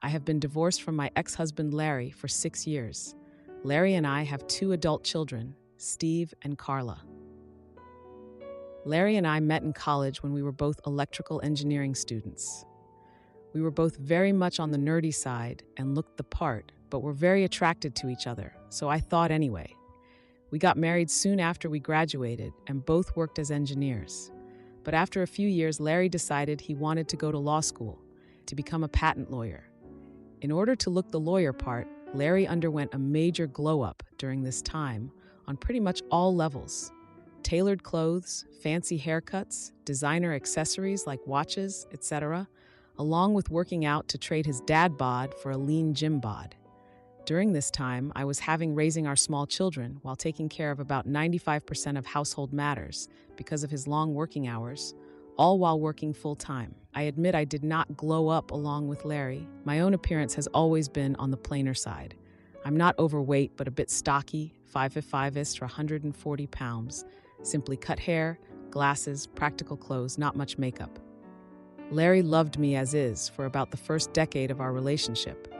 I have been divorced from my ex-husband Larry for 6 years. Larry and I have 2 adult children, Steve and Carla. Larry and I met in college when we were both electrical engineering students. We were both very much on the nerdy side and looked the part, but were very attracted to each other, so I thought anyway. We got married soon after we graduated and both worked as engineers. But after a few years, Larry decided he wanted to go to law school, to become a patent lawyer. In order to look the lawyer part, Larry underwent a major glow-up during this time on pretty much all levels. Tailored clothes, fancy haircuts, designer accessories like watches, etc., along with working out to trade his dad bod for a lean gym bod. During this time, I was raising our small children while taking care of about 95% of household matters because of his long working hours, all while working full-time. I admit I did not glow up along with Larry. My own appearance has always been on the plainer side. I'm not overweight, but a bit stocky, 5'5" or 140 pounds. Simply cut hair, glasses, practical clothes, not much makeup. Larry loved me as is for about the first decade of our relationship.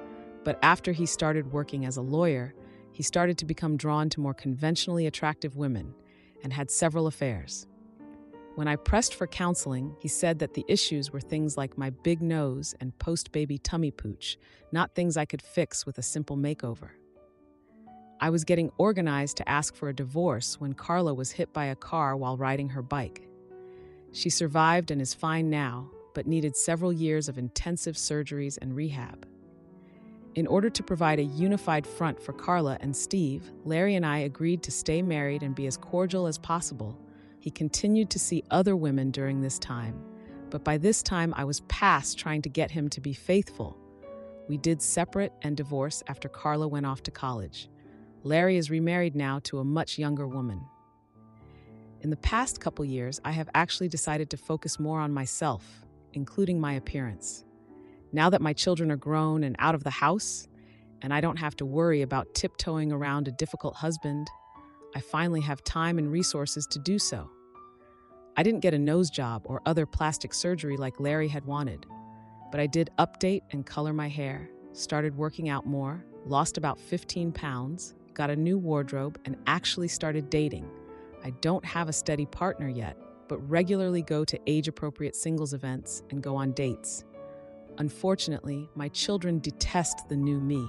But after he started working as a lawyer, he started to become drawn to more conventionally attractive women and had several affairs. When I pressed for counseling, he said that the issues were things like my big nose and post-baby tummy pooch, not things I could fix with a simple makeover. I was getting organized to ask for a divorce when Carla was hit by a car while riding her bike. She survived and is fine now, but needed several years of intensive surgeries and rehab. In order to provide a unified front for Carla and Steve, Larry and I agreed to stay married and be as cordial as possible. He continued to see other women during this time, but by this time I was past trying to get him to be faithful. We did separate and divorce after Carla went off to college. Larry is remarried now to a much younger woman. In the past couple years, I have actually decided to focus more on myself, including my appearance. Now that my children are grown and out of the house, and I don't have to worry about tiptoeing around a difficult husband, I finally have time and resources to do so. I didn't get a nose job or other plastic surgery like Larry had wanted, but I did update and color my hair, started working out more, lost about 15 pounds, got a new wardrobe, and actually started dating. I don't have a steady partner yet, but regularly go to age-appropriate singles events and go on dates. Unfortunately, my children detest the new me.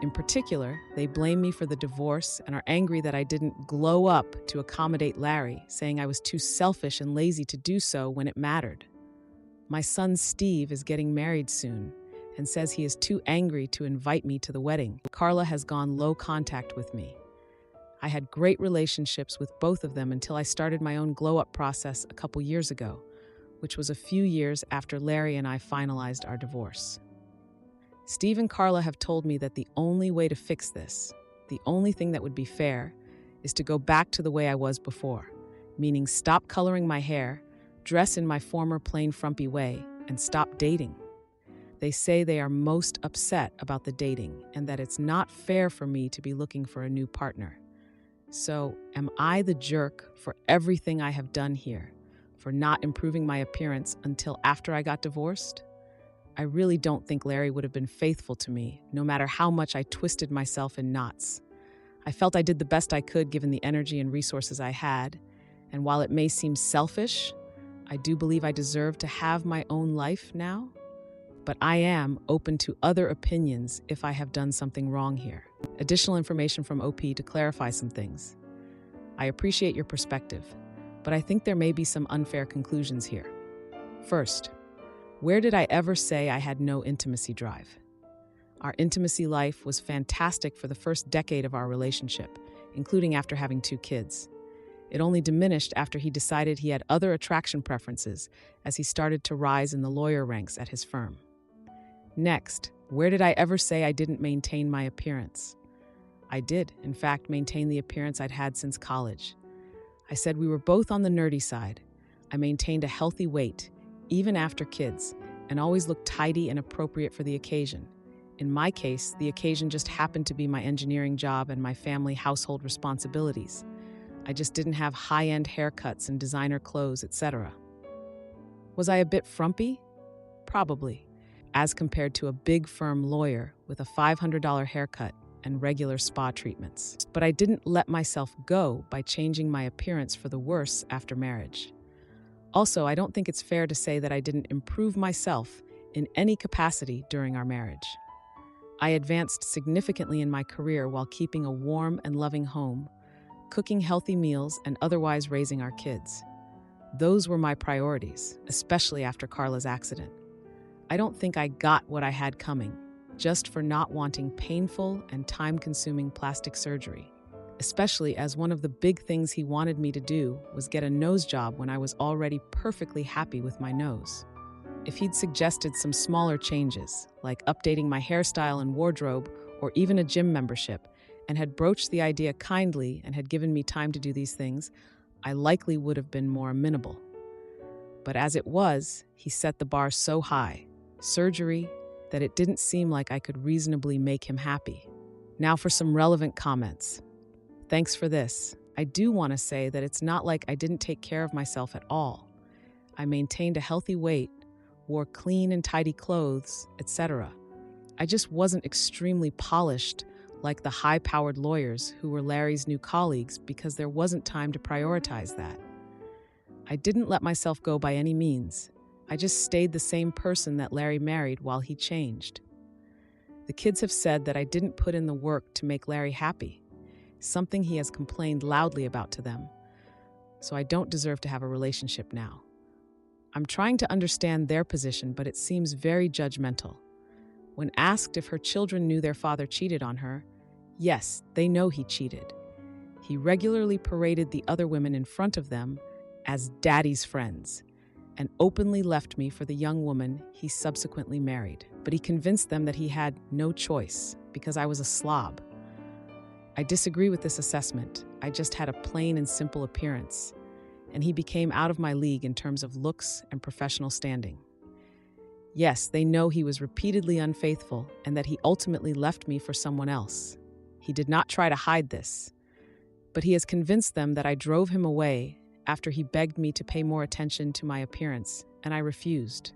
In particular, they blame me for the divorce and are angry that I didn't glow up to accommodate Larry, saying I was too selfish and lazy to do so when it mattered. My son Steve is getting married soon and says he is too angry to invite me to the wedding. Carla has gone low contact with me. I had great relationships with both of them until I started my own glow-up process a couple years ago, which was a few years after Larry and I finalized our divorce. Steve and Carla have told me that the only way to fix this, the only thing that would be fair, is to go back to the way I was before, meaning stop coloring my hair, dress in my former plain frumpy way, and stop dating. They say they are most upset about the dating and that it's not fair for me to be looking for a new partner. So, am I the jerk for everything I have done here, for not improving my appearance until after I got divorced? I really don't think Larry would have been faithful to me, no matter how much I twisted myself in knots. I felt I did the best I could given the energy and resources I had, and while it may seem selfish, I do believe I deserve to have my own life now. But I am open to other opinions if I have done something wrong here. Additional information from OP to clarify some things. I appreciate your perspective, but I think there may be some unfair conclusions here. First, where did I ever say I had no intimacy drive? Our intimacy life was fantastic for the first decade of our relationship, including after having 2 kids. It only diminished after he decided he had other attraction preferences as he started to rise in the lawyer ranks at his firm. Next, where did I ever say I didn't maintain my appearance? I did, in fact, maintain the appearance I'd had since college. I said we were both on the nerdy side. I maintained a healthy weight, even after kids, and always looked tidy and appropriate for the occasion. In my case, the occasion just happened to be my engineering job and my family household responsibilities. I just didn't have high-end haircuts and designer clothes, etc. Was I a bit frumpy? Probably. as compared to a big firm lawyer with a $500 haircut and regular spa treatments. But I didn't let myself go by changing my appearance for the worse after marriage. Also, I don't think it's fair to say that I didn't improve myself in any capacity during our marriage. I advanced significantly in my career while keeping a warm and loving home, cooking healthy meals, and otherwise raising our kids. Those were my priorities, especially after Carla's accident. I don't think I got what I had coming, just for not wanting painful and time-consuming plastic surgery, especially as one of the big things he wanted me to do was get a nose job when I was already perfectly happy with my nose. If he'd suggested some smaller changes, like updating my hairstyle and wardrobe, or even a gym membership, and had broached the idea kindly and had given me time to do these things, I likely would have been more amenable. But as it was, he set the bar so high, surgery, that it didn't seem like I could reasonably make him happy. Now for some relevant comments. Thanks for this. I do want to say that it's not like I didn't take care of myself at all. I maintained a healthy weight, wore clean and tidy clothes, etc. I just wasn't extremely polished like the high-powered lawyers who were Larry's new colleagues because there wasn't time to prioritize that. I didn't let myself go by any means. I just stayed the same person that Larry married while he changed. The kids have said that I didn't put in the work to make Larry happy, something he has complained loudly about to them, so I don't deserve to have a relationship now. I'm trying to understand their position, but it seems very judgmental. When asked if her children knew their father cheated on her, yes, they know he cheated. He regularly paraded the other women in front of them as daddy's friends and openly left me for the young woman he subsequently married. But he convinced them that he had no choice because I was a slob. I disagree with this assessment. I just had a plain and simple appearance, and he became out of my league in terms of looks and professional standing. Yes, they know he was repeatedly unfaithful and that he ultimately left me for someone else. He did not try to hide this, but he has convinced them that I drove him away after he begged me to pay more attention to my appearance, and I refused.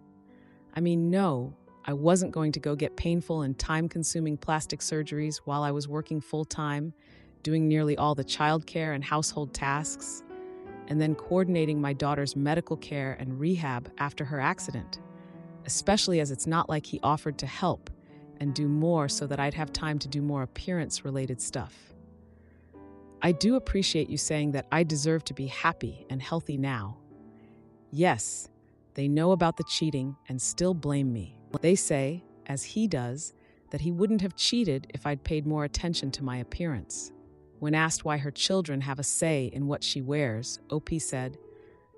I mean, no, I wasn't going to go get painful and time-consuming plastic surgeries while I was working full-time, doing nearly all the childcare and household tasks, and then coordinating my daughter's medical care and rehab after her accident, especially as it's not like he offered to help and do more so that I'd have time to do more appearance-related stuff. I do appreciate you saying that I deserve to be happy and healthy now. Yes, they know about the cheating and still blame me. They say, as he does, that he wouldn't have cheated if I'd paid more attention to my appearance. When asked why her children have a say in what she wears, OP said,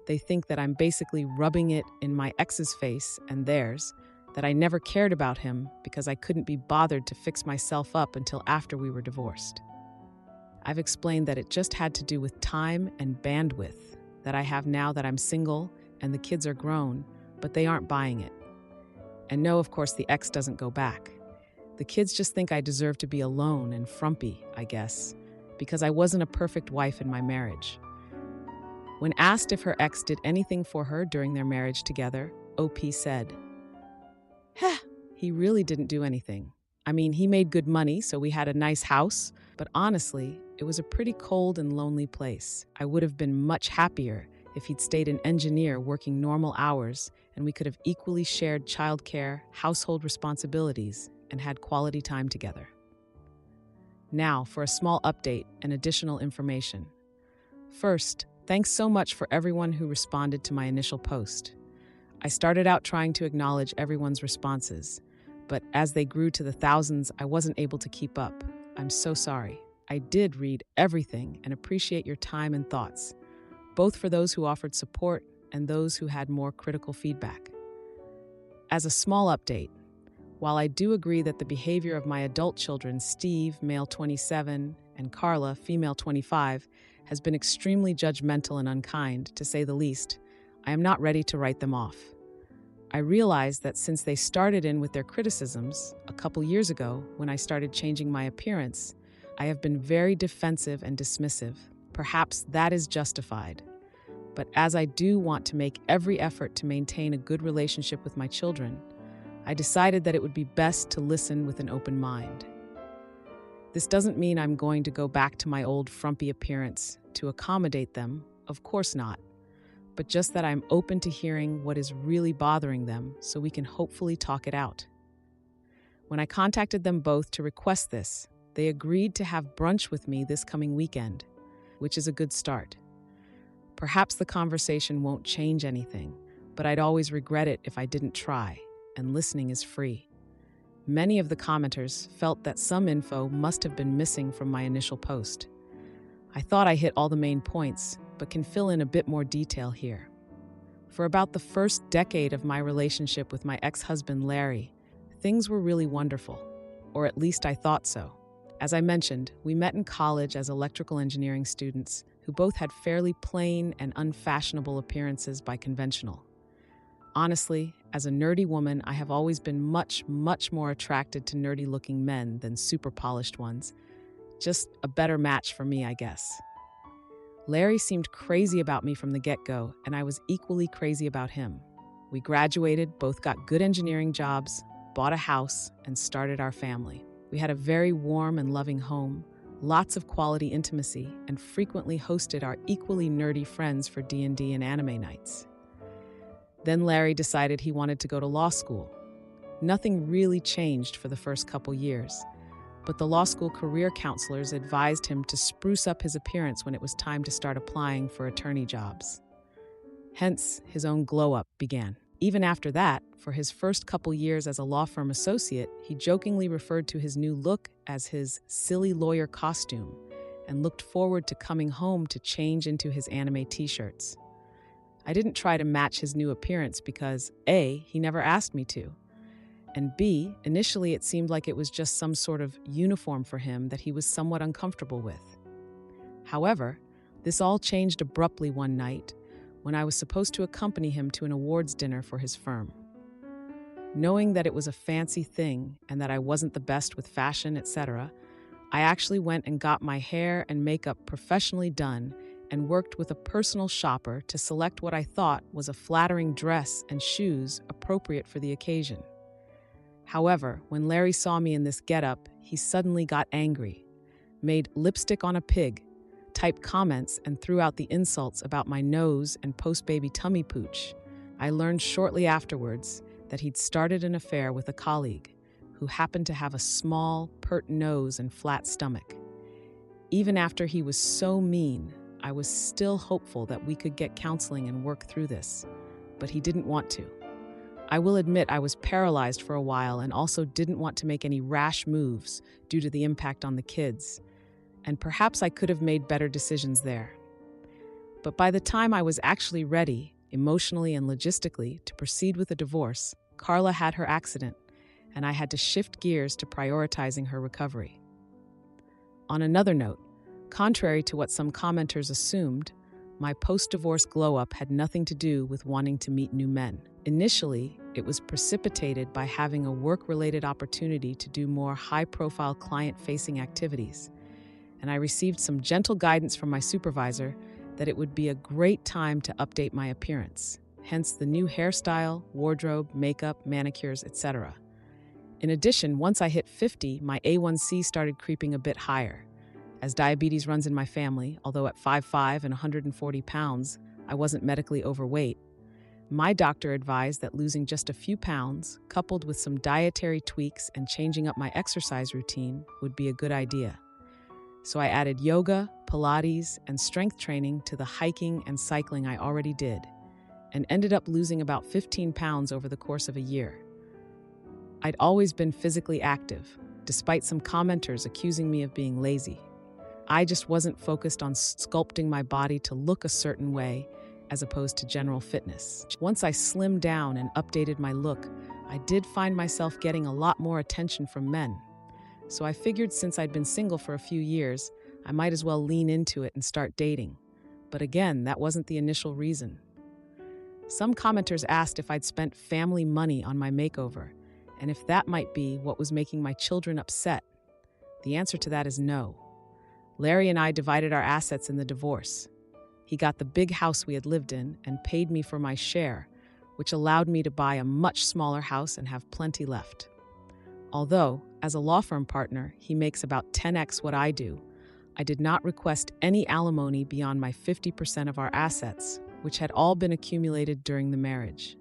they think that I'm basically rubbing it in my ex's face and theirs, that I never cared about him because I couldn't be bothered to fix myself up until after we were divorced. I've explained that it just had to do with time and bandwidth that I have now that I'm single and the kids are grown, but they aren't buying it. And no, of course, the ex doesn't go back. The kids just think I deserve to be alone and frumpy, I guess, because I wasn't a perfect wife in my marriage. When asked if her ex did anything for her during their marriage together, OP said, he really didn't do anything. I mean, he made good money, so we had a nice house, but honestly, it was a pretty cold and lonely place. I would have been much happier if he'd stayed an engineer working normal hours and we could have equally shared childcare, household responsibilities, and had quality time together. Now, for a small update and additional information. First, thanks so much for everyone who responded to my initial post. I started out trying to acknowledge everyone's responses, but as they grew to the thousands, I wasn't able to keep up. I'm so sorry. I did read everything and appreciate your time and thoughts, both for those who offered support and those who had more critical feedback. As a small update, while I do agree that the behavior of my adult children, Steve, male 27, and Carla, female 25, has been extremely judgmental and unkind, to say the least, I am not ready to write them off. I realize that since they started in with their criticisms a couple years ago when I started changing my appearance, I have been very defensive and dismissive. Perhaps that is justified. But as I do want to make every effort to maintain a good relationship with my children, I decided that it would be best to listen with an open mind. This doesn't mean I'm going to go back to my old frumpy appearance to accommodate them, of course not, but just that I'm open to hearing what is really bothering them so we can hopefully talk it out. When I contacted them both to request this, they agreed to have brunch with me this coming weekend, which is a good start. Perhaps the conversation won't change anything, but I'd always regret it if I didn't try, and listening is free. Many of the commenters felt that some info must have been missing from my initial post. I thought I hit all the main points, but can fill in a bit more detail here. For about the first decade of my relationship with my ex-husband Larry, things were really wonderful, or at least I thought so. As I mentioned, we met in college as electrical engineering students who both had fairly plain and unfashionable appearances by conventional. Honestly, as a nerdy woman, I have always been much more attracted to nerdy-looking men than super polished ones. Just a better match for me, I guess. Larry seemed crazy about me from the get-go, and I was equally crazy about him. We graduated, both got good engineering jobs, bought a house, and started our family. We had a very warm and loving home, lots of quality intimacy, and frequently hosted our equally nerdy friends for D&D and anime nights. Then Larry decided he wanted to go to law school. Nothing really changed for the first couple years, but the law school career counselors advised him to spruce up his appearance when it was time to start applying for attorney jobs. Hence, his own glow-up began. Even after that, for his first couple years as a law firm associate, he jokingly referred to his new look as his silly lawyer costume and looked forward to coming home to change into his anime t-shirts. I didn't try to match his new appearance because A, he never asked me to, and B, initially it seemed like it was just some sort of uniform for him that he was somewhat uncomfortable with. However, this all changed abruptly one night when I was supposed to accompany him to an awards dinner for his firm. Knowing that it was a fancy thing and that I wasn't the best with fashion, etc., I actually went and got my hair and makeup professionally done and worked with a personal shopper to select what I thought was a flattering dress and shoes appropriate for the occasion. However, when Larry saw me in this getup, he suddenly got angry, made lipstick on a pig, typed comments, and threw out the insults about my nose and post-baby tummy pooch. I learned shortly afterwards that he'd started an affair with a colleague who happened to have a small, pert nose and flat stomach. Even after he was so mean, I was still hopeful that we could get counseling and work through this, but he didn't want to. I will admit I was paralyzed for a while and also didn't want to make any rash moves due to the impact on the kids, and perhaps I could have made better decisions there. But by the time I was actually ready, emotionally and logistically, to proceed with a divorce, Carla had her accident, and I had to shift gears to prioritizing her recovery. On another note, contrary to what some commenters assumed, my post-divorce glow-up had nothing to do with wanting to meet new men. Initially, it was precipitated by having a work-related opportunity to do more high-profile client-facing activities, and I received some gentle guidance from my supervisor that it would be a great time to update my appearance, hence the new hairstyle, wardrobe, makeup, manicures, etc. In addition, once I hit 50, my A1C started creeping a bit higher. As diabetes runs in my family, although at 5'5" and 140 pounds, I wasn't medically overweight, my doctor advised that losing just a few pounds, coupled with some dietary tweaks and changing up my exercise routine, would be a good idea. So I added yoga, Pilates, and strength training to the hiking and cycling I already did, and ended up losing about 15 pounds over the course of a year. I'd always been physically active, despite some commenters accusing me of being lazy. I just wasn't focused on sculpting my body to look a certain way as opposed to general fitness. Once I slimmed down and updated my look, I did find myself getting a lot more attention from men. So I figured since I'd been single for a few years, I might as well lean into it and start dating. But again, that wasn't the initial reason. Some commenters asked if I'd spent family money on my makeover, and if that might be what was making my children upset. The answer to that is no. Larry and I divided our assets in the divorce. He got the big house we had lived in and paid me for my share, which allowed me to buy a much smaller house and have plenty left. Although, as a law firm partner, he makes about 10x what I do, I did not request any alimony beyond my 50% of our assets, which had all been accumulated during the marriage.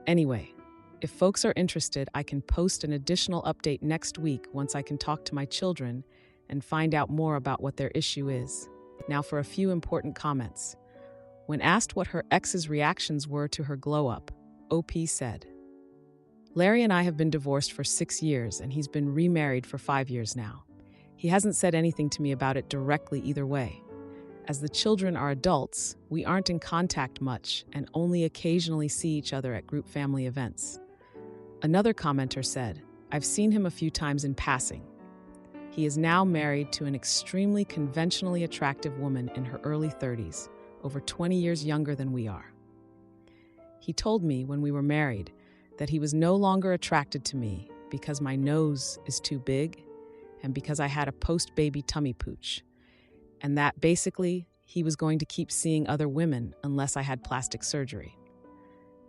Anyway, if folks are interested, I can post an additional update next week once I can talk to my children and find out more about what their issue is. Now for a few important comments. When asked what her ex's reactions were to her glow-up, OP said, "Larry and I have been divorced for 6 years, and he's been remarried for 5 years now. He hasn't said anything to me about it directly either way. As the children are adults, we aren't in contact much and only occasionally see each other at group family events." Another commenter said, "I've seen him a few times in passing. He is now married to an extremely conventionally attractive woman in her early 30s, over 20 years younger than we are. He told me when we were married that he was no longer attracted to me because my nose is too big and because I had a post-baby tummy pooch, and that basically he was going to keep seeing other women unless I had plastic surgery.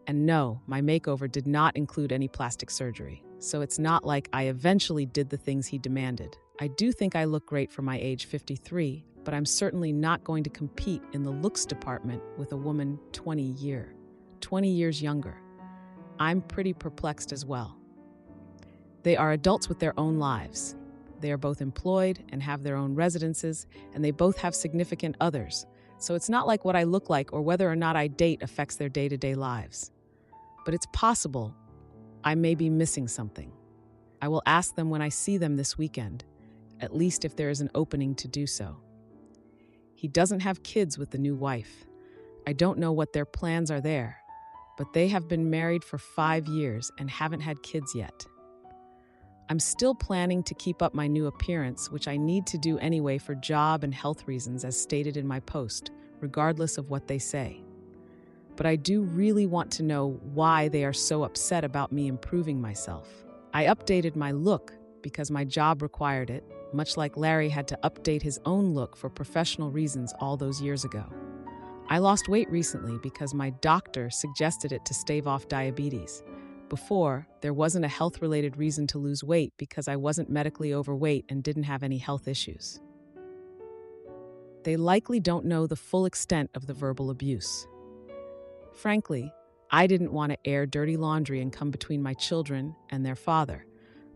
And no, my makeover did not include any plastic surgery, so it's not like I eventually did the things he demanded. I do think I look great for my age 53, but I'm certainly not going to compete in the looks department with a woman 20 years younger. I'm pretty perplexed as well. They are adults with their own lives. They are both employed and have their own residences, and they both have significant others, so it's not like what I look like or whether or not I date affects their day-to-day lives. But it's possible I may be missing something. I will ask them when I see them this weekend, at least if there is an opening to do so. He doesn't have kids with the new wife. I don't know what their plans are there, but they have been married for 5 years and haven't had kids yet. I'm still planning to keep up my new appearance, which I need to do anyway for job and health reasons as stated in my post, regardless of what they say. But I do really want to know why they are so upset about me improving myself. I updated my look because my job required it, much like Larry had to update his own look for professional reasons all those years ago. I lost weight recently because my doctor suggested it to stave off diabetes. Before, there wasn't a health-related reason to lose weight because I wasn't medically overweight and didn't have any health issues. They likely don't know the full extent of the verbal abuse. Frankly, I didn't want to air dirty laundry and come between my children and their father,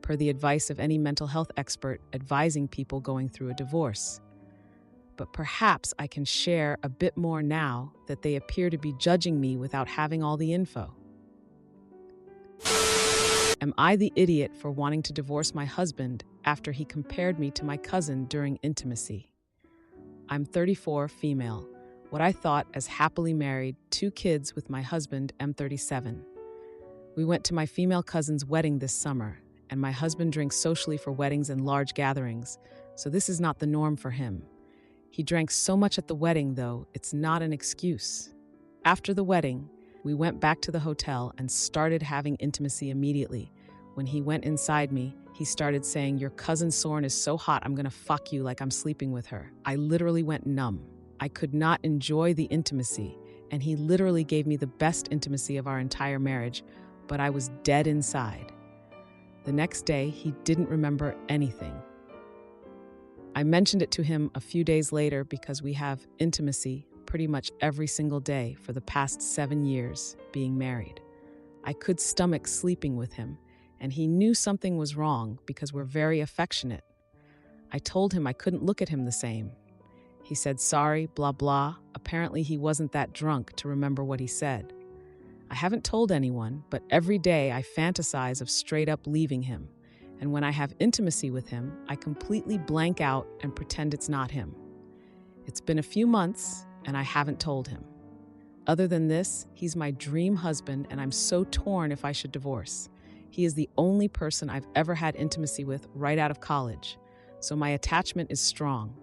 per the advice of any mental health expert advising people going through a divorce. But perhaps I can share a bit more now that they appear to be judging me without having all the info. Am I the idiot for wanting to divorce my husband after he compared me to my cousin during intimacy? I'm 34, female, what I thought as happily married, 2 kids with my husband, M37. We went to my female cousin's wedding this summer, and my husband drinks socially for weddings and large gatherings, so this is not the norm for him. He drank so much at the wedding, though, it's not an excuse. After the wedding, we went back to the hotel and started having intimacy immediately. When he went inside me, he started saying, "Your cousin Soren is so hot, I'm gonna fuck you like I'm sleeping with her." I literally went numb. I could not enjoy the intimacy, and he literally gave me the best intimacy of our entire marriage, but I was dead inside. The next day, he didn't remember anything. I mentioned it to him a few days later because we have intimacy pretty much every single day for the past 7 years being married. I could stomach sleeping with him, and he knew something was wrong because we're very affectionate. I told him I couldn't look at him the same. He said sorry, blah blah. Apparently he wasn't that drunk to remember what he said. I haven't told anyone, but every day I fantasize of straight up leaving him. And when I have intimacy with him, I completely blank out and pretend it's not him. It's been a few months, and I haven't told him. Other than this, he's my dream husband, and I'm so torn if I should divorce. He is the only person I've ever had intimacy with right out of college, so my attachment is strong.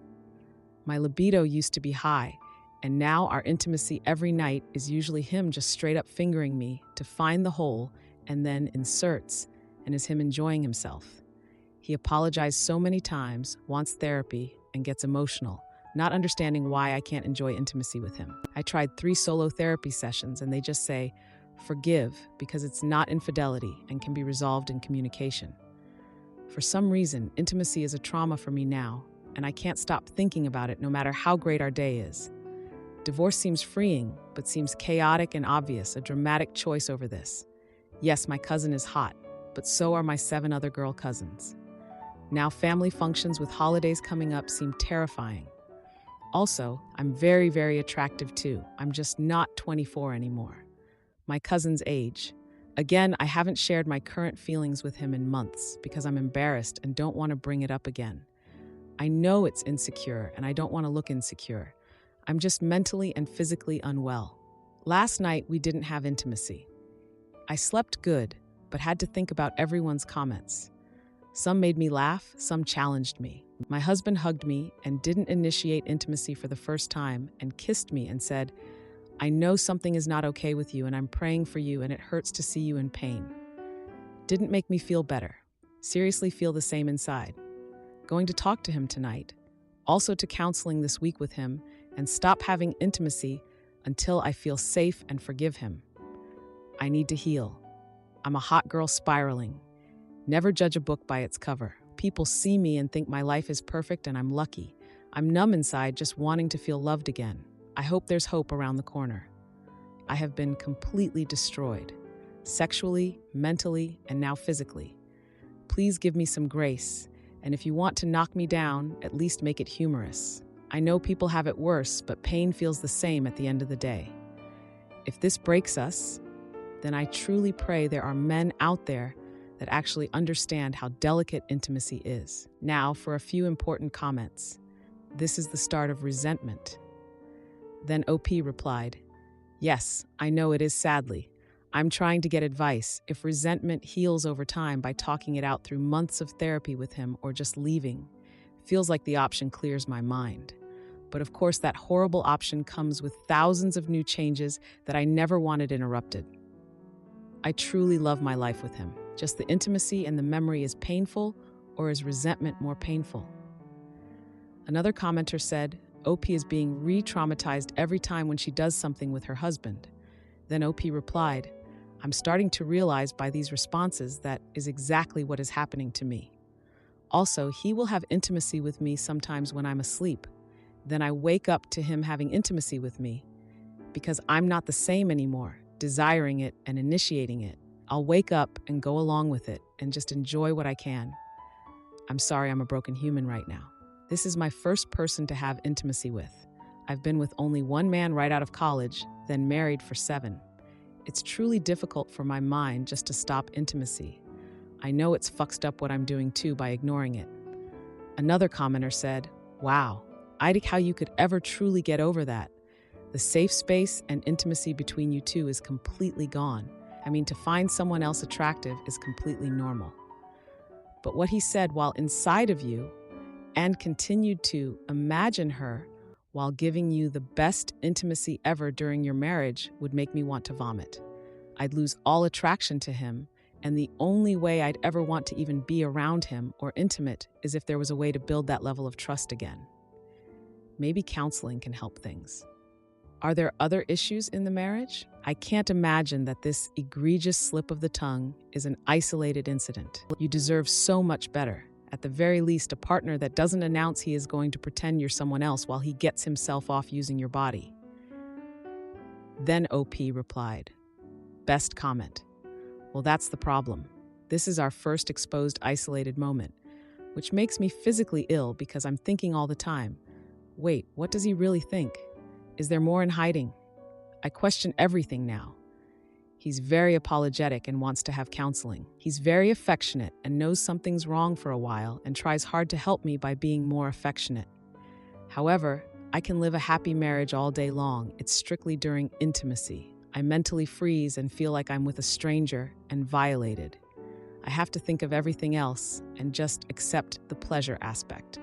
My libido used to be high, and now our intimacy every night is usually him just straight up fingering me to find the hole and then inserts, and is him enjoying himself. He apologized so many times, wants therapy, and gets emotional, not understanding why I can't enjoy intimacy with him. I tried 3 solo therapy sessions and they just say, forgive, because it's not infidelity and can be resolved in communication. For some reason, intimacy is a trauma for me now, and I can't stop thinking about it no matter how great our day is. Divorce seems freeing, but seems chaotic and obvious, a dramatic choice over this. Yes, my cousin is hot, but so are my 7 other girl cousins. Now family functions with holidays coming up seem terrifying. Also, I'm very, very attractive too. I'm just not 24 anymore. My cousin's age. Again, I haven't shared my current feelings with him in months because I'm embarrassed and don't want to bring it up again. I know it's insecure and I don't want to look insecure. I'm just mentally and physically unwell. Last night, we didn't have intimacy. I slept good, but had to think about everyone's comments. Some made me laugh, some challenged me. My husband hugged me and didn't initiate intimacy for the first time and kissed me and said, I know something is not okay with you and I'm praying for you and it hurts to see you in pain. Didn't make me feel better. Seriously feel the same inside. Going to talk to him tonight. Also to counseling this week with him and stop having intimacy until I feel safe and forgive him. I need to heal. I'm a hot girl spiraling. Never judge a book by its cover. People see me and think my life is perfect and I'm lucky. I'm numb inside, just wanting to feel loved again. I hope there's hope around the corner. I have been completely destroyed, sexually, mentally, and now physically. Please give me some grace, and if you want to knock me down, at least make it humorous. I know people have it worse, but pain feels the same at the end of the day. If this breaks us, then I truly pray there are men out there that actually understand how delicate intimacy is. Now, for a few important comments. This is the start of resentment. Then OP replied, yes, I know it is sadly. I'm trying to get advice if resentment heals over time by talking it out through months of therapy with him or just leaving. Feels like the option clears my mind. But of course, that horrible option comes with thousands of new changes that I never wanted interrupted. I truly love my life with him. Just the intimacy and the memory is painful, or is resentment more painful? Another commenter said, OP is being re-traumatized every time when she does something with her husband. Then OP replied, I'm starting to realize by these responses that is exactly what is happening to me. Also, he will have intimacy with me sometimes when I'm asleep. Then I wake up to him having intimacy with me because I'm not the same anymore, desiring it and initiating it. I'll wake up and go along with it and just enjoy what I can. I'm sorry I'm a broken human right now. This is my first person to have intimacy with. I've been with only one man right out of college, then married for 7. It's truly difficult for my mind just to stop intimacy. I know it's fucked up what I'm doing too by ignoring it. Another commenter said, wow, Idik, how you could ever truly get over that. The safe space and intimacy between you two is completely gone. I mean, to find someone else attractive is completely normal. But what he said while inside of you, and continued to imagine her while giving you the best intimacy ever during your marriage would make me want to vomit. I'd lose all attraction to him, and the only way I'd ever want to even be around him or intimate is if there was a way to build that level of trust again. Maybe counseling can help things. Are there other issues in the marriage? I can't imagine that this egregious slip of the tongue is an isolated incident. You deserve so much better. At the very least, a partner that doesn't announce he is going to pretend you're someone else while he gets himself off using your body. Then OP replied, best comment. Well, that's the problem. This is our first exposed isolated moment, which makes me physically ill because I'm thinking all the time, wait, what does he really think? Is there more in hiding? I question everything now. He's very apologetic and wants to have counseling. He's very affectionate and knows something's wrong for a while and tries hard to help me by being more affectionate. However, I can live a happy marriage all day long. It's strictly during intimacy. I mentally freeze and feel like I'm with a stranger and violated. I have to think of everything else and just accept the pleasure aspect.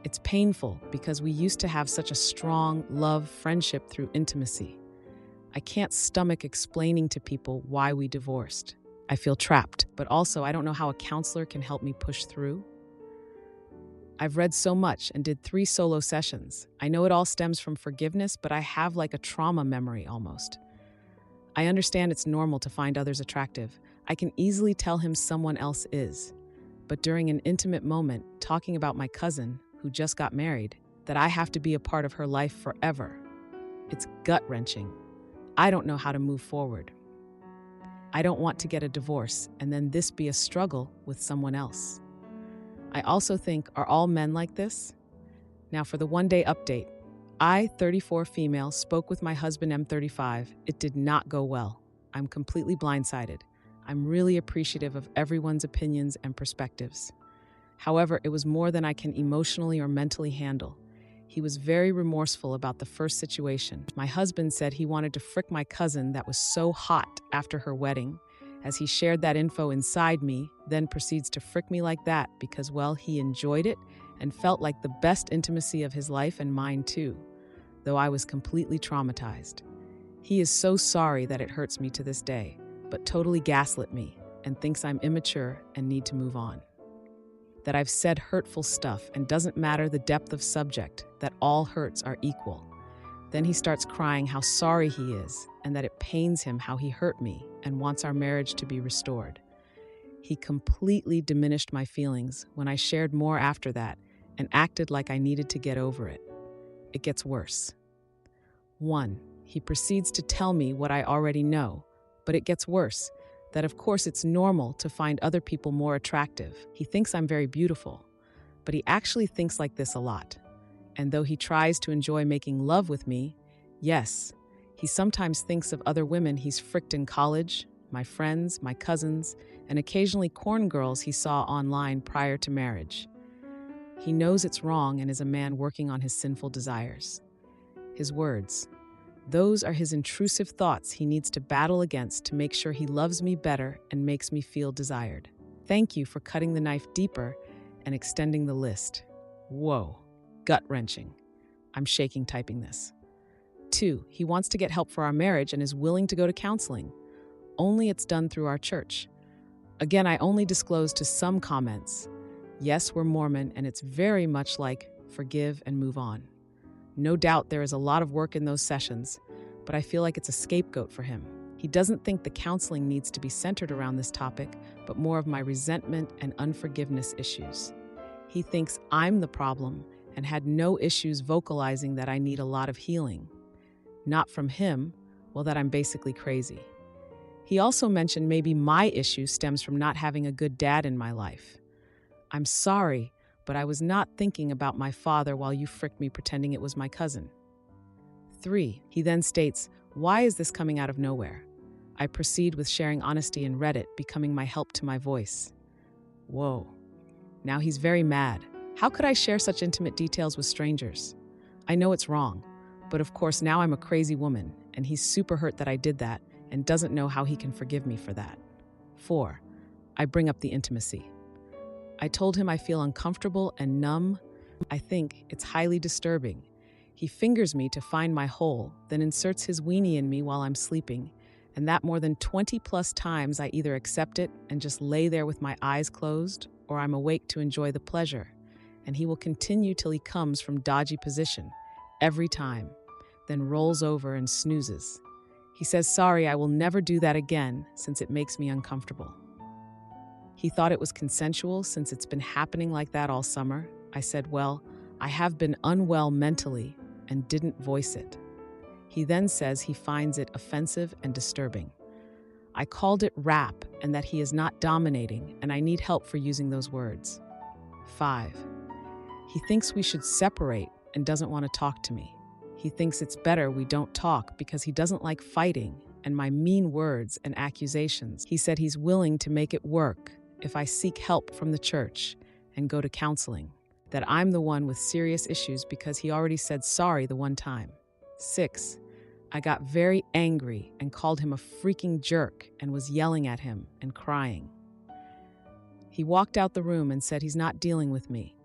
It's painful because we used to have such a strong love friendship through intimacy. I can't stomach explaining to people why we divorced. I feel trapped, but also I don't know how a counselor can help me push through. I've read so much and did 3 solo sessions. I know it all stems from forgiveness, but I have like a trauma memory almost. I understand it's normal to find others attractive. I can easily tell him someone else is. But during an intimate moment, talking about my cousin, who just got married, that I have to be a part of her life forever. It's gut-wrenching. I don't know how to move forward. I don't want to get a divorce and then this be a struggle with someone else. I also think, are all men like this? Now for the one-day update. I, 34 female, spoke with my husband M35. It did not go well. I'm completely blindsided. I'm really appreciative of everyone's opinions and perspectives. However, it was more than I can emotionally or mentally handle. He was very remorseful about the first situation. My husband said he wanted to frick my cousin that was so hot after her wedding, as he shared that info inside me, then proceeds to frick me like that because, well, he enjoyed it and felt like the best intimacy of his life and mine too, though I was completely traumatized. He is so sorry that it hurts me to this day, but totally gaslit me and thinks I'm immature and need to move on. That I've said hurtful stuff and doesn't matter the depth of subject, that all hurts are equal. Then he starts crying how sorry he is and that it pains him how he hurt me and wants our marriage to be restored. He completely diminished my feelings when I shared more after that and acted like I needed to get over it. It gets worse. 1. He proceeds to tell me what I already know, but it gets worse. That of course it's normal to find other people more attractive. He thinks I'm very beautiful, but he actually thinks like this a lot. And though he tries to enjoy making love with me, yes, he sometimes thinks of other women he's fricked in college, my friends, my cousins, and occasionally corn girls he saw online prior to marriage. He knows it's wrong and is a man working on his sinful desires. His words. Those are his intrusive thoughts he needs to battle against to make sure he loves me better and makes me feel desired. Thank you for cutting the knife deeper and extending the list. Whoa, gut-wrenching. I'm shaking typing this. 2, he wants to get help for our marriage and is willing to go to counseling. Only it's done through our church. Again, I only disclose to some comments. Yes, we're Mormon, and it's very much like forgive and move on. No doubt there is a lot of work in those sessions, but I feel like it's a scapegoat for him. He doesn't think the counseling needs to be centered around this topic, but more of my resentment and unforgiveness issues. He thinks I'm the problem and had no issues vocalizing that I need a lot of healing. Not from him, well, that I'm basically crazy. He also mentioned maybe my issue stems from not having a good dad in my life. I'm sorry, but I was not thinking about my father while you fricked me pretending it was my cousin. 3, he then states, why is this coming out of nowhere? I proceed with sharing honesty in Reddit, becoming my help to my voice. Whoa. Now he's very mad. How could I share such intimate details with strangers? I know it's wrong, but of course now I'm a crazy woman, and he's super hurt that I did that and doesn't know how he can forgive me for that. 4, I bring up the intimacy. I told him I feel uncomfortable and numb. I think it's highly disturbing. He fingers me to find my hole, then inserts his weenie in me while I'm sleeping, and that more than 20 plus times I either accept it and just lay there with my eyes closed, or I'm awake to enjoy the pleasure, and he will continue till he comes from dodgy position, every time, then rolls over and snoozes. He says, sorry, I will never do that again since it makes me uncomfortable. He thought it was consensual since it's been happening like that all summer. I said, well, I have been unwell mentally and didn't voice it. He then says he finds it offensive and disturbing. I called it rap and that he is not dominating and I need help for using those words. 5, he thinks we should separate and doesn't want to talk to me. He thinks it's better we don't talk because he doesn't like fighting and my mean words and accusations. He said he's willing to make it work if I seek help from the church and go to counseling, that I'm the one with serious issues because he already said sorry the one time. 6, I got very angry and called him a freaking jerk and was yelling at him and crying. He walked out the room and said he's not dealing with me.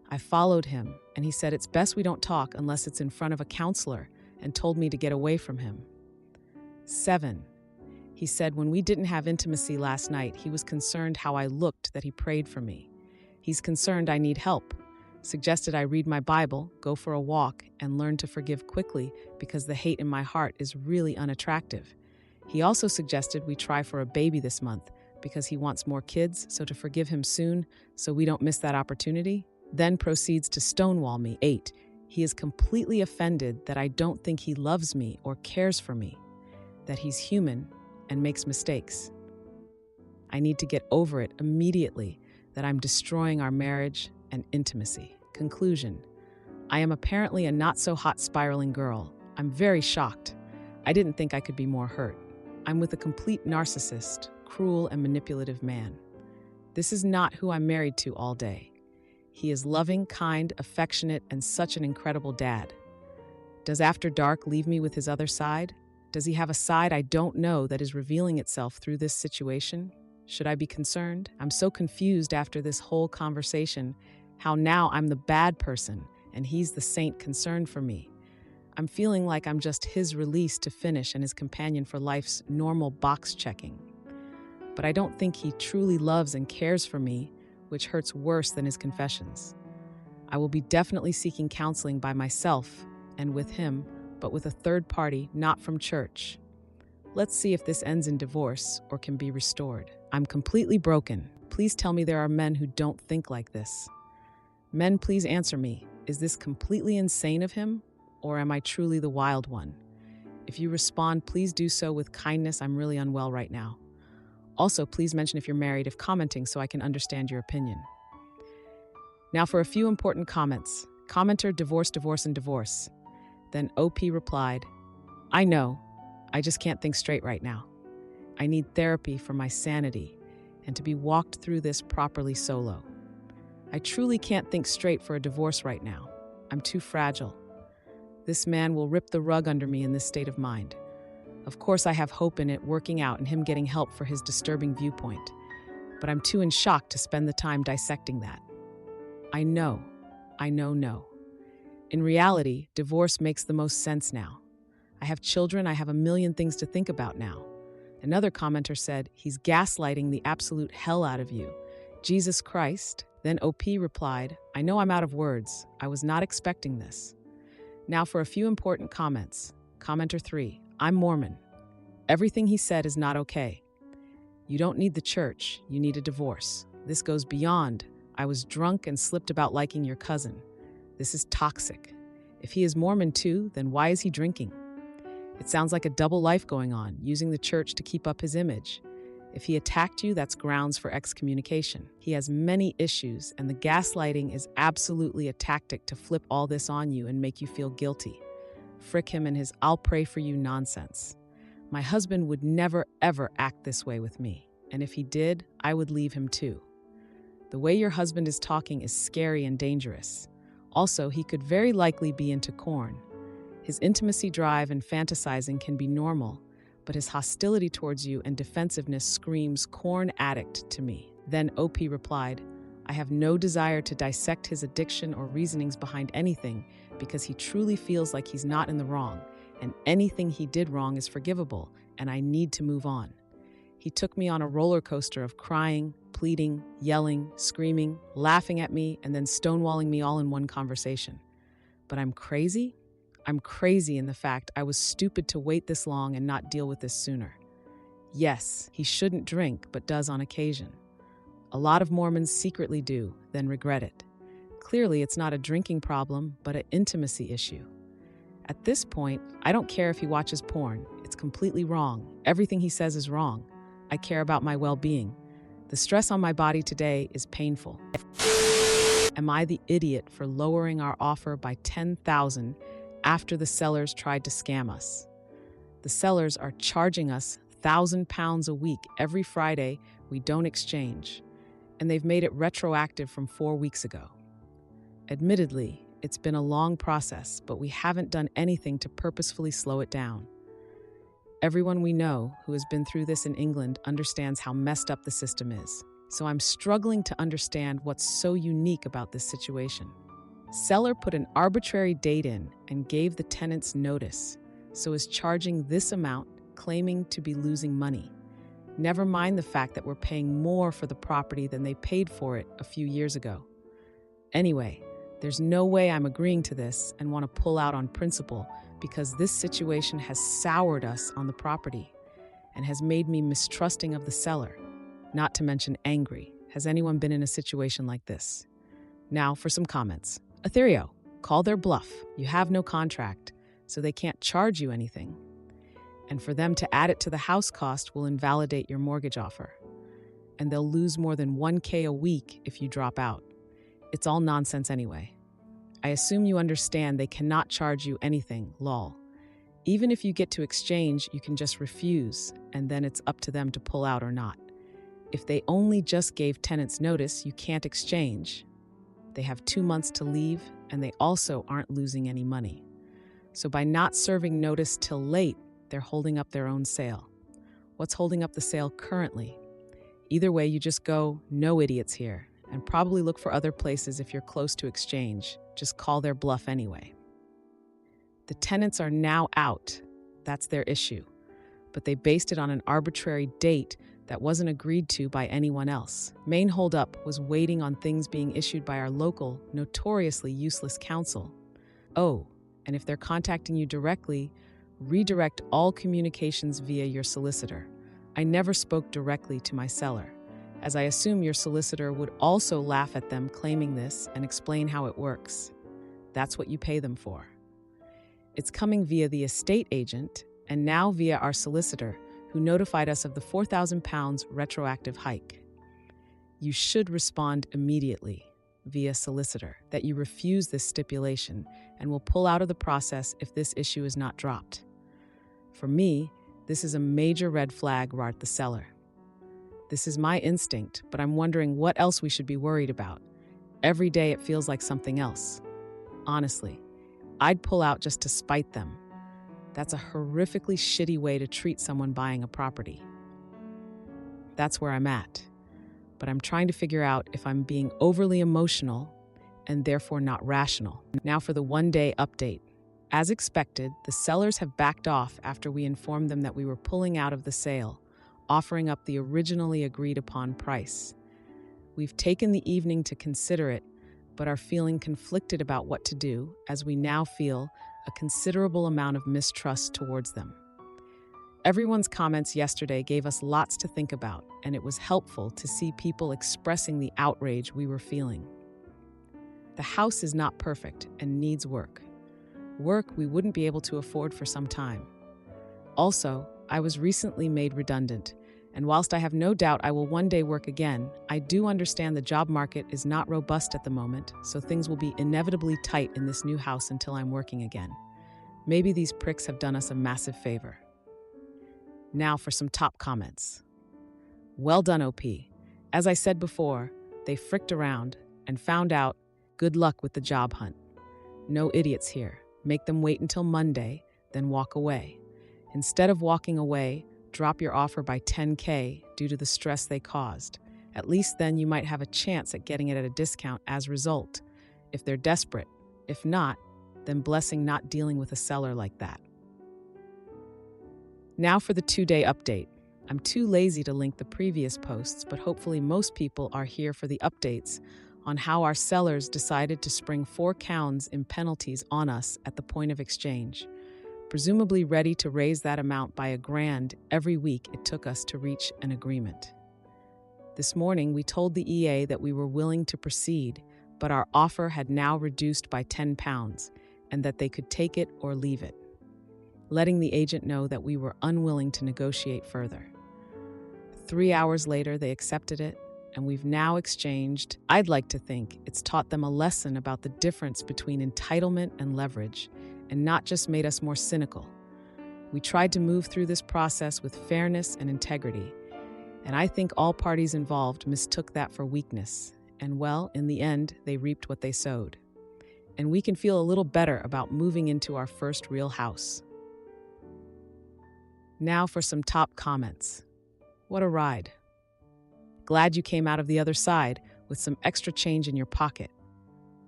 I followed him and he said it's best we don't talk unless it's in front of a counselor and told me to get away from him. 7, he said when we didn't have intimacy last night, he was concerned how I looked that he prayed for me. He's concerned I need help. suggested I read my Bible, go for a walk, and learn to forgive quickly because the hate in my heart is really unattractive. He also suggested we try for a baby this month because he wants more kids, so to forgive him soon so we don't miss that opportunity. Then proceeds to stonewall me. 8. He is completely offended that I don't think he loves me or cares for me, that he's human and makes mistakes. I need to get over it immediately, that I'm destroying our marriage and intimacy. Conclusion. I am apparently a not-so-hot spiraling girl. I'm very shocked. I didn't think I could be more hurt. I'm with a complete narcissist, cruel and manipulative man. This is not who I'm married to all day. He is loving, kind, affectionate, and such an incredible dad. Does After Dark leave me with his other side? Does he have a side I don't know that is revealing itself through this situation? Should I be concerned? I'm so confused after this whole conversation, how now I'm the bad person and he's the saint concerned for me. I'm feeling like I'm just his release to finish and his companion for life's normal box checking. But I don't think he truly loves and cares for me, which hurts worse than his confessions. I will be definitely seeking counseling by myself and with him, but with a third party, not from church. Let's see if this ends in divorce or can be restored. I'm completely broken. Please tell me there are men who don't think like this. Men, please answer me. Is this completely insane of him, or am I truly the wild one? If you respond, please do so with kindness. I'm really unwell right now. Also, please mention if you're married if commenting so I can understand your opinion. Now for a few important comments. Commenter, divorce, divorce, and divorce. Then OP replied, I know, I just can't think straight right now. I need therapy for my sanity and to be walked through this properly solo. I truly can't think straight for a divorce right now. I'm too fragile. This man will rip the rug under me in this state of mind. Of course, I have hope in it working out and him getting help for his disturbing viewpoint, but I'm too in shock to spend the time dissecting that. I know. In reality, divorce makes the most sense now. I have children, I have a million things to think about now. Another commenter said, he's gaslighting the absolute hell out of you. Jesus Christ. Then OP replied, I know I'm out of words. I was not expecting this. Now for a few important comments. Commenter 3, I'm Mormon. Everything he said is not okay. You don't need the church, you need a divorce. This goes beyond, I was drunk and slipped about liking your cousin. This is toxic. If he is Mormon too, then why is he drinking? It sounds like a double life going on, using the church to keep up his image. If he attacked you, that's grounds for excommunication. He has many issues, and the gaslighting is absolutely a tactic to flip all this on you and make you feel guilty. Frick him and his I'll pray for you nonsense. My husband would never ever act this way with me, and if he did, I would leave him too. The way your husband is talking is scary and dangerous. Also, he could very likely be into corn. His intimacy drive and fantasizing can be normal, but his hostility towards you and defensiveness screams corn addict to me. Then OP replied, I have no desire to dissect his addiction or reasonings behind anything because he truly feels like he's not in the wrong, and anything he did wrong is forgivable, and I need to move on. He took me on a roller coaster of crying, pleading, yelling, screaming, laughing at me, and then stonewalling me all in one conversation. But I'm crazy? I'm crazy in the fact I was stupid to wait this long and not deal with this sooner. Yes, he shouldn't drink, but does on occasion. A lot of Mormons secretly do, then regret it. Clearly, it's not a drinking problem, but an intimacy issue. At this point, I don't care if he watches porn. It's completely wrong. Everything he says is wrong. I care about my well-being. The stress on my body today is painful. Am I the idiot for lowering our offer by $10,000 after the sellers tried to scam us? The sellers are charging us £1,000 a week every Friday we don't exchange, and they've made it retroactive from 4 weeks ago. Admittedly, it's been a long process, but we haven't done anything to purposefully slow it down. Everyone we know who has been through this in England understands how messed up the system is. So I'm struggling to understand what's so unique about this situation. Seller put an arbitrary date in and gave the tenants notice, so is charging this amount, claiming to be losing money. Never mind the fact that we're paying more for the property than they paid for it a few years ago. Anyway, There's no way I'm agreeing to this and want to pull out on principle because this situation has soured us on the property and has made me mistrusting of the seller, not to mention angry. Has anyone been in a situation like this? Now for some comments. Ethereum, call their bluff. You have no contract, so they can't charge you anything. And for them to add it to the house cost will invalidate your mortgage offer. And they'll lose more than $1,000 a week if you drop out. It's all nonsense anyway. I assume you understand they cannot charge you anything, lol. Even if you get to exchange, you can just refuse, and then it's up to them to pull out or not. If they only just gave tenants notice, you can't exchange. They have 2 months to leave, and they also aren't losing any money. So by not serving notice till late, they're holding up their own sale. What's holding up the sale currently? Either way, you just go, no idiots here, and probably look for other places if you're close to exchange. Just call their bluff anyway. The tenants are now out. That's their issue. But they based it on an arbitrary date that wasn't agreed to by anyone else. Main holdup was waiting on things being issued by our local, notoriously useless council. Oh, and if they're contacting you directly, redirect all communications via your solicitor. I never spoke directly to my seller, as I assume your solicitor would also laugh at them claiming this and explain how it works. That's what you pay them for. It's coming via the estate agent and now via our solicitor, who notified us of the £4,000 retroactive hike. You should respond immediately via solicitor that you refuse this stipulation and will pull out of the process if this issue is not dropped. For me, this is a major red flag, Rart the seller. This is my instinct, but I'm wondering what else we should be worried about. Every day it feels like something else. Honestly, I'd pull out just to spite them. That's a horrifically shitty way to treat someone buying a property. That's where I'm at. But I'm trying to figure out if I'm being overly emotional and therefore not rational. Now for the one-day update. As expected, the sellers have backed off after we informed them that we were pulling out of the sale, offering up the originally agreed-upon price. We've taken the evening to consider it, but are feeling conflicted about what to do, as we now feel a considerable amount of mistrust towards them. Everyone's comments yesterday gave us lots to think about, and it was helpful to see people expressing the outrage we were feeling. The house is not perfect and needs work. Work we wouldn't be able to afford for some time. Also, I was recently made redundant, and whilst I have no doubt I will one day work again, I do understand the job market is not robust at the moment, so things will be inevitably tight in this new house until I'm working again. Maybe these pricks have done us a massive favor. Now for some top comments. Well done, OP. As I said before, they fricked around and found out. Good luck with the job hunt. No idiots here. Make them wait until Monday, then walk away. Instead of walking away, drop your offer by $10,000 due to the stress they caused. At least then you might have a chance at getting it at a discount as a result, if they're desperate. If not, then blessing not dealing with a seller like that. Now for the 2-day update. I'm too lazy to link the previous posts, but hopefully most people are here for the updates on how our sellers decided to spring £4,000 in penalties on us at the point of exchange, presumably ready to raise that amount by $1,000 every week it took us to reach an agreement. This morning, we told the EA that we were willing to proceed, but our offer had now reduced by £10 and that they could take it or leave it, letting the agent know that we were unwilling to negotiate further. 3 hours later, they accepted it, and we've now exchanged. I'd like to think it's taught them a lesson about the difference between entitlement and leverage, and not just made us more cynical. We tried to move through this process with fairness and integrity, and I think all parties involved mistook that for weakness. And well, in the end, they reaped what they sowed. And we can feel a little better about moving into our first real house. Now for some top comments. What a ride. Glad you came out of the other side with some extra change in your pocket.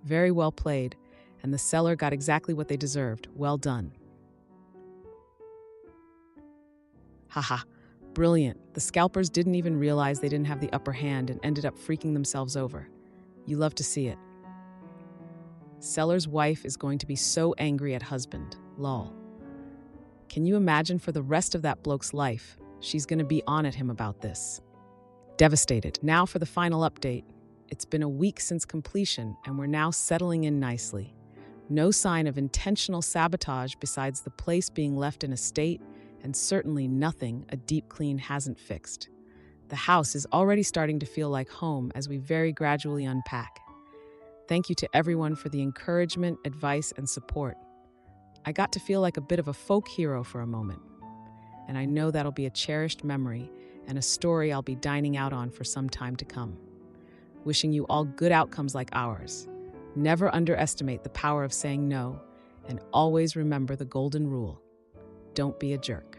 Very well played, and the seller got exactly what they deserved. Well done. Haha, brilliant. The scalpers didn't even realize they didn't have the upper hand and ended up freaking themselves over. You love to see it. Seller's wife is going to be so angry at husband. Lol. Can you imagine for the rest of that bloke's life? She's going to be on at him about this. Devastated. Now for the final update. It's been a week since completion, and we're now settling in nicely. No sign of intentional sabotage besides the place being left in a state, and certainly nothing a deep clean hasn't fixed. The house is already starting to feel like home as we very gradually unpack. Thank you to everyone for the encouragement, advice, and support. I got to feel like a bit of a folk hero for a moment, and I know that'll be a cherished memory and a story I'll be dining out on for some time to come. Wishing you all good outcomes like ours. Never underestimate the power of saying no, and always remember the golden rule: don't be a jerk.